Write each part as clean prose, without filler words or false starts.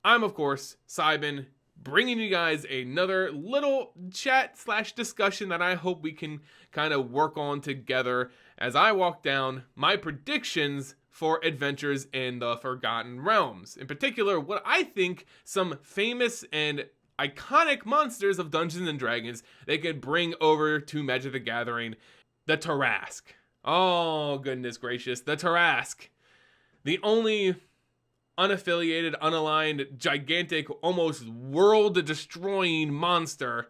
I'm, of course, Simon, bringing you guys another little chat slash discussion that I hope we can kind of work on together as I walk down my predictions for adventures in the Forgotten Realms. In particular, what I think some famous and iconic monsters of Dungeons and Dragons they could bring over to Magic the Gathering. The Tarrasque. Oh, goodness gracious. The Tarrasque. The only unaffiliated, unaligned, gigantic, almost world-destroying monster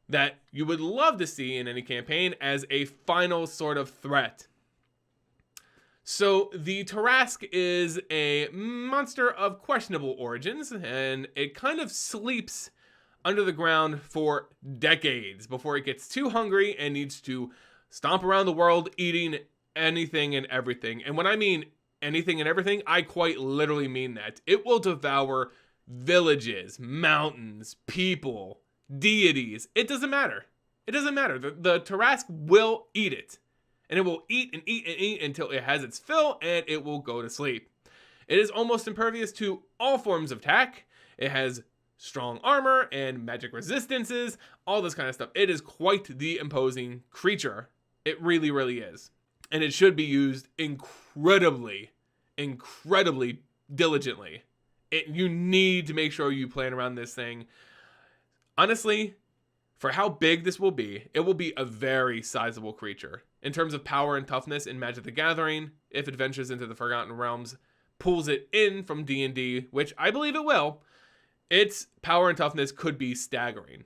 that you would love to see in any campaign as a final sort of threat. So the Tarrasque is a monster of questionable origins, and it kind of sleeps under the ground for decades before it gets too hungry and needs to stomp around the world eating anything and everything. And when I mean anything and everything, I quite literally mean that. It will devour villages, mountains, people, deities. It doesn't matter. It doesn't matter. The Tarrasque will eat it. And it will eat and eat and eat until it has its fill, and it will go to sleep. It is almost impervious to all forms of attack. It has strong armor and magic resistances, all this kind of stuff. It is quite the imposing creature. It really, really is. And it should be used incredibly diligently. You need to make sure you plan around this thing. Honestly, for how big this will be, it will be a very sizable creature. In terms of power and toughness in Magic the Gathering, if it ventures into the Forgotten Realms, pulls it in from D&D, which I believe it will, its power and toughness could be staggering.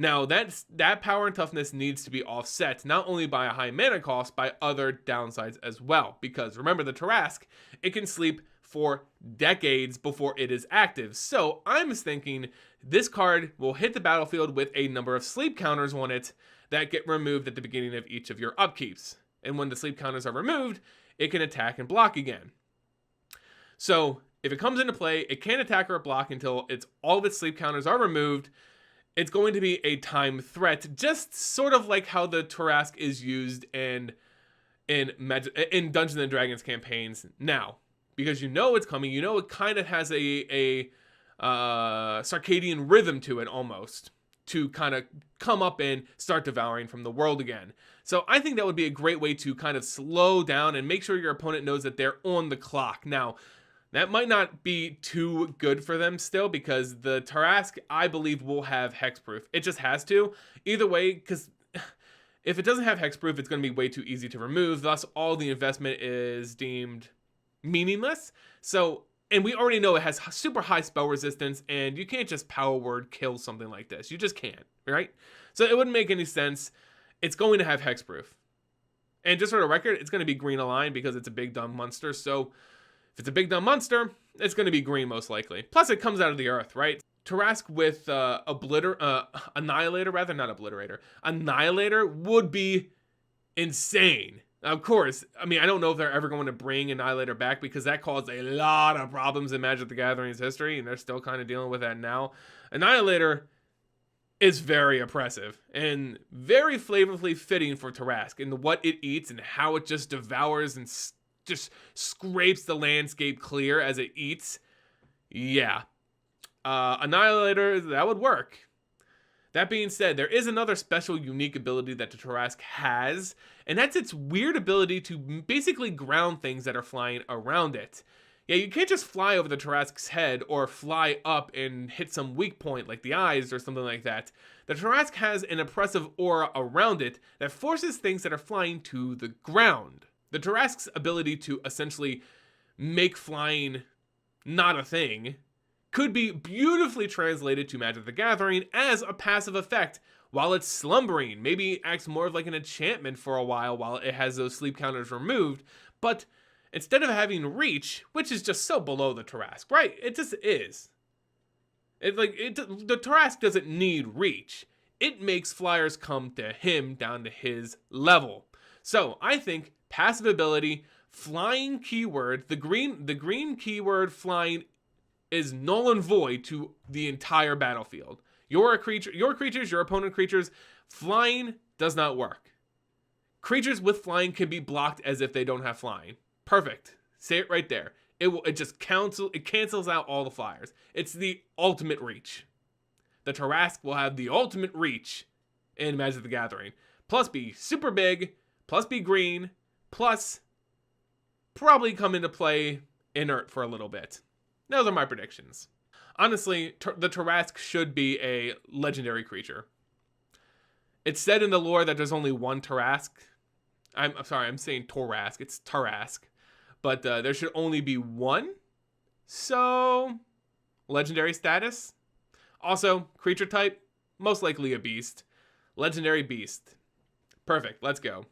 Now, that power and toughness needs to be offset not only by a high mana cost, by other downsides as well. Because remember, the Tarrasque, it can sleep for decades before it is active. So I'm thinking this card will hit the battlefield with a number of sleep counters on it that get removed at the beginning of each of your upkeeps. And when the sleep counters are removed, it can attack and block again. So if it comes into play, it can't attack or block until all of its sleep counters are removed. It's going to be a time threat, just sort of like how the Tarrasque is used in Dungeons and Dragons campaigns now. Because you know it's coming, you know it kind of has a circadian rhythm to it almost, to kind of come up and start devouring from the world again. So I think that would be a great way to kind of slow down and make sure your opponent knows that they're on the clock. Now, that might not be too good for them still, because the Tarrasque, I believe, will have hexproof. It just has to. Either way, because if it doesn't have hexproof, it's going to be way too easy to remove. Thus, all the investment is deemed meaningless. So, and we already know it has super high spell resistance, and you can't just power word kill something like this. You just can't, right? So it wouldn't make any sense. It's going to have hexproof. And just for the record, it's going to be green aligned because it's a big dumb monster. So if it's a big dumb monster, it's going to be green most likely. Plus it comes out of the earth, right? Tarrasque with Annihilator, rather, not Obliterator. Annihilator would be insane. Of course, I mean, I don't know if they're ever going to bring Annihilator back, because that caused a lot of problems in Magic the Gathering's history, and they're still kind of dealing with that now. Annihilator is very oppressive and very flavorfully fitting for Tarrasque, and what it eats and how it just devours and just scrapes the landscape clear as it eats. Yeah. Annihilator, that would work. That being said, there is another special unique ability that the Tarrasque has, and that's its weird ability to basically ground things that are flying around it. Yeah, you can't just fly over the Tarrasque's head or fly up and hit some weak point like the eyes or something like that. The Tarrasque has an oppressive aura around it that forces things that are flying to the ground. The Tarrasque's ability to essentially make flying not a thing could be beautifully translated to Magic the Gathering as a passive effect while it's slumbering. Maybe it acts more of like an enchantment for a while it has those sleep counters removed. But instead of having reach, which is just so below the Tarrasque, right? It just is. The Tarrasque doesn't need reach. It makes flyers come to him down to his level. So I think passive ability, flying keyword, the green keyword flying is null and void to the entire battlefield. Your creatures, your opponent creatures, flying does not work. Creatures with flying can be blocked as if they don't have flying. Perfect. Say it right there. It just cancels out all the flyers. It's the ultimate reach. The Tarrasque will have the ultimate reach in Magic the Gathering. Plus be super big, plus be green, plus probably come into play inert for a little bit. Those are my predictions. Honestly, the Tarrasque should be a legendary creature. It's said in the lore that there's only one Tarrasque. I'm sorry, I'm saying Tarrasque. It's Tarrasque. But there should only be one. So, legendary status. Also, creature type, most likely a beast. Legendary beast. Perfect, let's go.